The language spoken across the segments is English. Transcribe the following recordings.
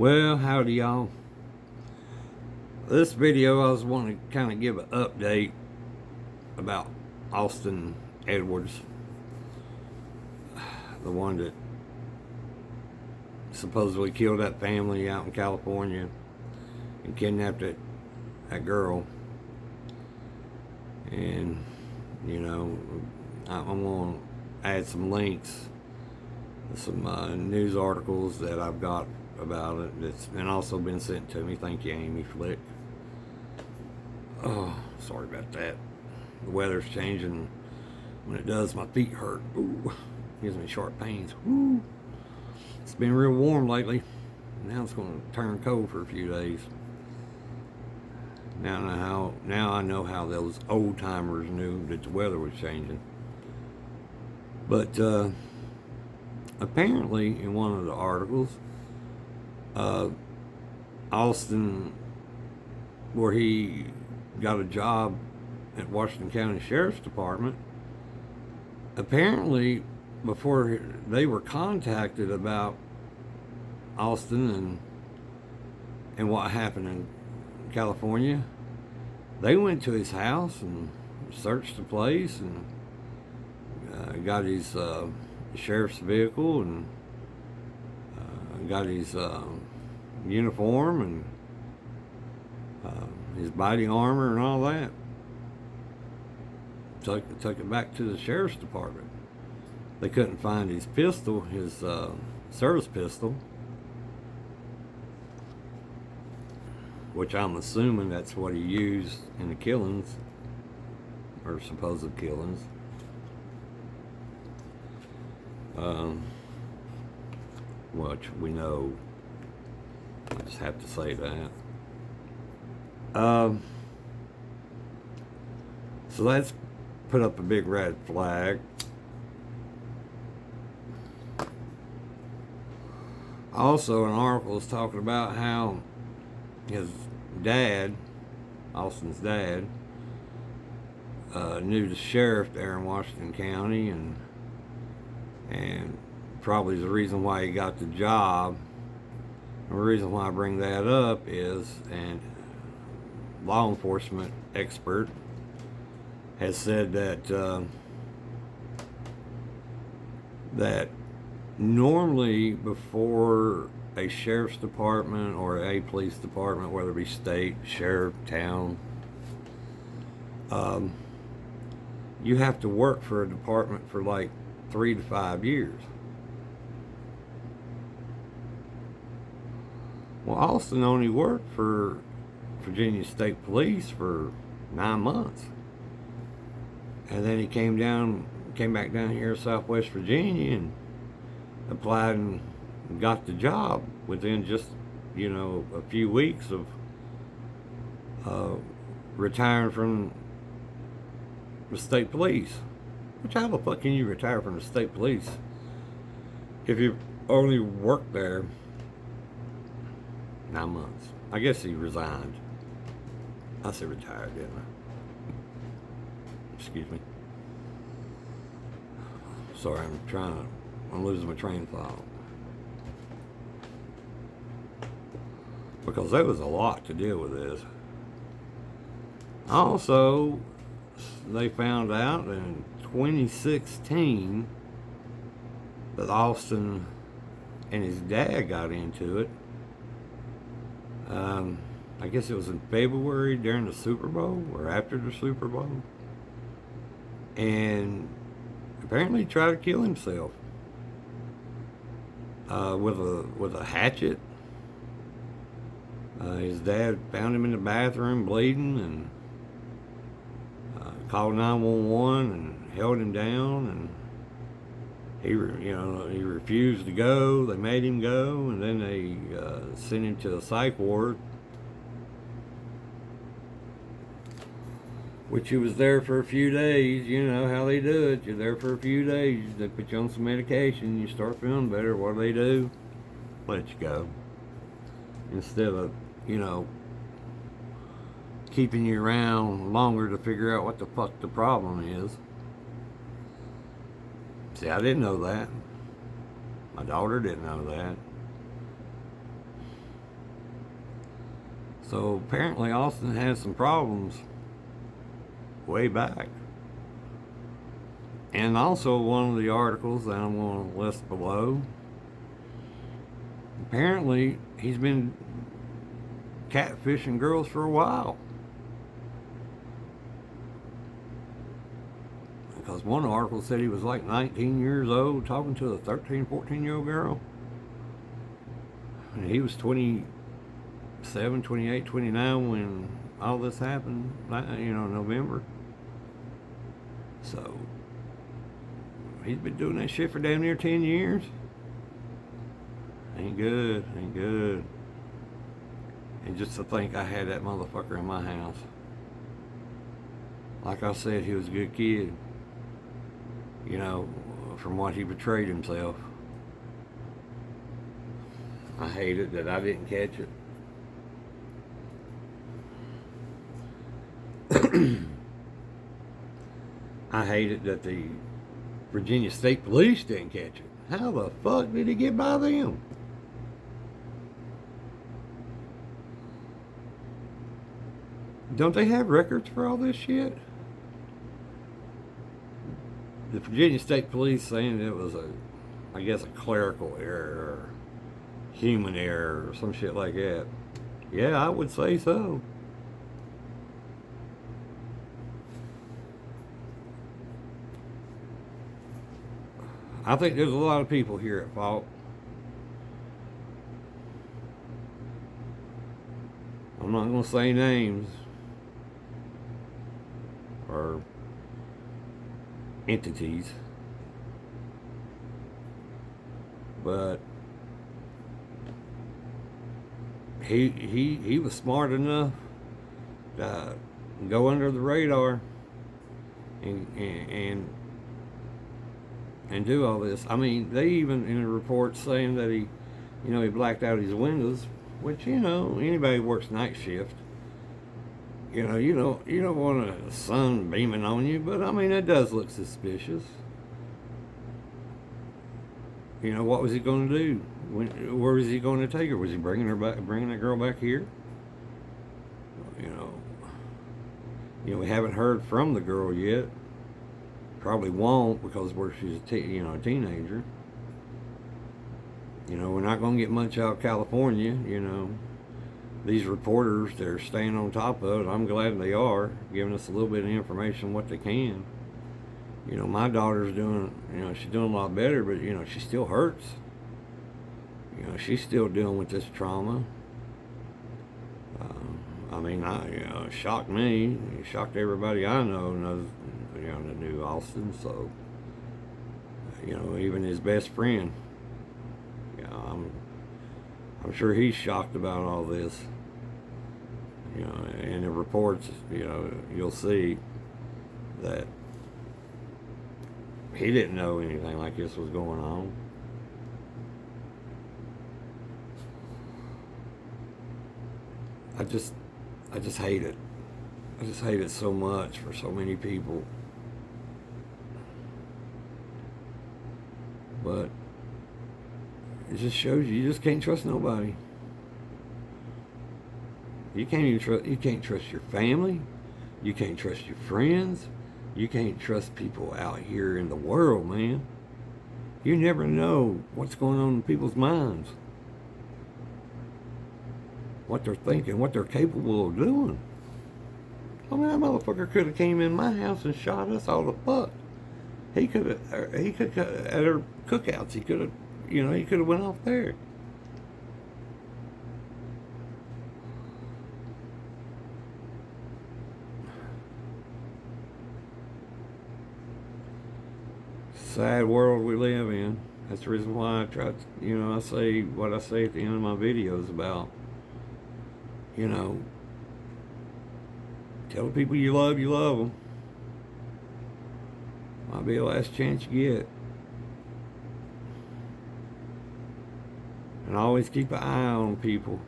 Well, howdy y'all. This video I was wanting to kind of give an update about Austin Edwards, the one that supposedly killed that family out in California and kidnapped that girl. And you know, I'm going to add some links, some news articles that I've got about it that's been also been sent to me. Thank you, Amy Flick. Oh, sorry about that. The weather's changing. When it does, my feet hurt. Ooh, gives me sharp pains. Ooh. It's been real warm lately. Now it's going to turn cold for a few days. Now I know how those old timers knew that the weather was changing. But apparently, in one of the articles, Austin, where he got a job at Washington County Sheriff's Department, apparently before they were contacted about Austin and what happened in California, they went to his house and searched the place and got his sheriff's vehicle and got his uniform and his body armor and all that. Took it back to the sheriff's department. They couldn't find his pistol, his service pistol, which I'm assuming that's what he used in the killings, or supposed killings. Which we know, I just have to say that. So that's put up a big red flag. Also, an article is talking about how his dad, Austin's dad, knew the sheriff there in Washington County, and probably the reason why he got the job. And the reason why I bring that up is, and law enforcement expert has said that that normally before a sheriff's department or a police department, whether it be state, sheriff, town, you have to work for a department for like 3 to 5 years. Well, Austin only worked for Virginia State Police for 9 months. And then he came back down here to Southwest Virginia and applied and got the job within just, a few weeks of retiring from the state police. Which, how the fuck can you retire from the state police if you only worked there 9 months? I guess he resigned. I said retired, didn't I? Excuse me. Sorry, I'm losing my train of thought. Because there was a lot to deal with this. Also, they found out in 2016 that Austin and his dad got into it. I guess it was in February during the Super Bowl or after the Super Bowl. And apparently he tried to kill himself with a hatchet. His dad found him in the bathroom bleeding and called 911 and held him down, and he refused to go. They made him go, and then they sent him to a psych ward, which he was there for a few days. You know how they do it. You're there for a few days. They put you on some medication. You start feeling better. What do? Let you go. Instead of, keeping you around longer to figure out what the fuck the problem is. See, I didn't know that. My daughter didn't know that. So apparently Austin has some problems way back. And also one of the articles that I'm going to list below, apparently he's been catfishing girls for a while. Because one article said he was like 19 years old talking to a 13, 14-year-old girl. And he was 27, 28, 29 when all this happened, November. So he's been doing that shit for damn near 10 years. Ain't good, ain't good. And just to think I had that motherfucker in my house. Like I said, he was a good kid. You know, from what he betrayed himself. I hate it that I didn't catch it. I hate it that the Virginia State Police didn't catch it. How the fuck did he get by them? Don't they have records for all this shit? The Virginia State Police saying it was I guess a clerical error or human error or some shit like that. Yeah, I would say so. I think there's a lot of people here at fault. I'm not going to say names or entities, but he was smart enough to go under the radar and do all this. I mean, they even in a report saying that he blacked out his windows, which anybody who works night shift, you don't want a sun beaming on you, but I mean, it does look suspicious. What was he going to do? Where was he going to take her? Was he bringing that girl back here? We haven't heard from the girl yet. Probably won't, because she's a teenager. We're not going to get much out of California. These reporters, they're staying on top of it. I'm glad they are, giving us a little bit of information what they can. My daughter's doing, she's doing a lot better, but she still hurts. She's still dealing with this trauma. It shocked me. It shocked everybody I know knows, that knew Austin. So, even his best friend. I'm sure he's shocked about all this. In the reports, you'll see that he didn't know anything like this was going on. I just hate it. I just hate it so much for so many people. But it just shows you just can't trust nobody. You can't trust your family. You can't trust your friends. You can't trust people out here in the world, man. You never know what's going on in people's minds. What they're thinking, what they're capable of doing. I mean, that motherfucker could have came in my house and shot us all the fuck. He could have at our cookouts. He could have went off there. Sad world we live in. That's the reason why I try to, I say what I say at the end of my videos about, tell the people you love them. Might be the last chance you get. And always keep an eye on people.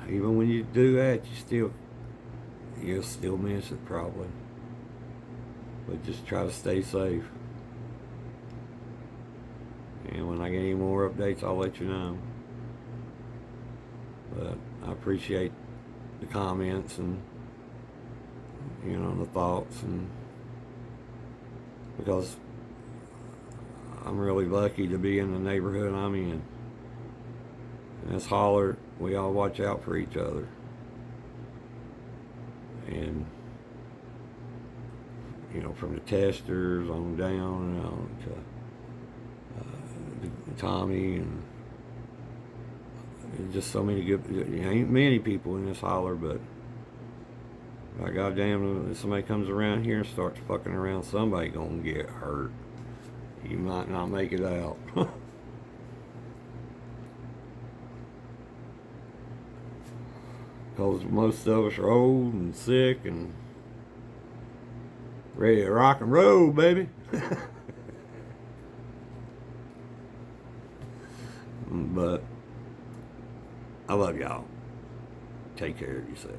Even when you do that, you'll still miss it probably. But just try to stay safe. And when I get any more updates, I'll let you know. But I appreciate the comments and, you know, the thoughts, and because I'm really lucky to be in the neighborhood I'm in. In this holler, we all watch out for each other. And, you know, from the testers on down, you know, to Tommy, and just so many good, ain't many people in this holler, but by goddamn, if somebody comes around here and starts fucking around, somebody gonna get hurt. You might not make it out. Because most of us are old and sick and ready to rock and roll, baby. But I love y'all. Take care of yourself.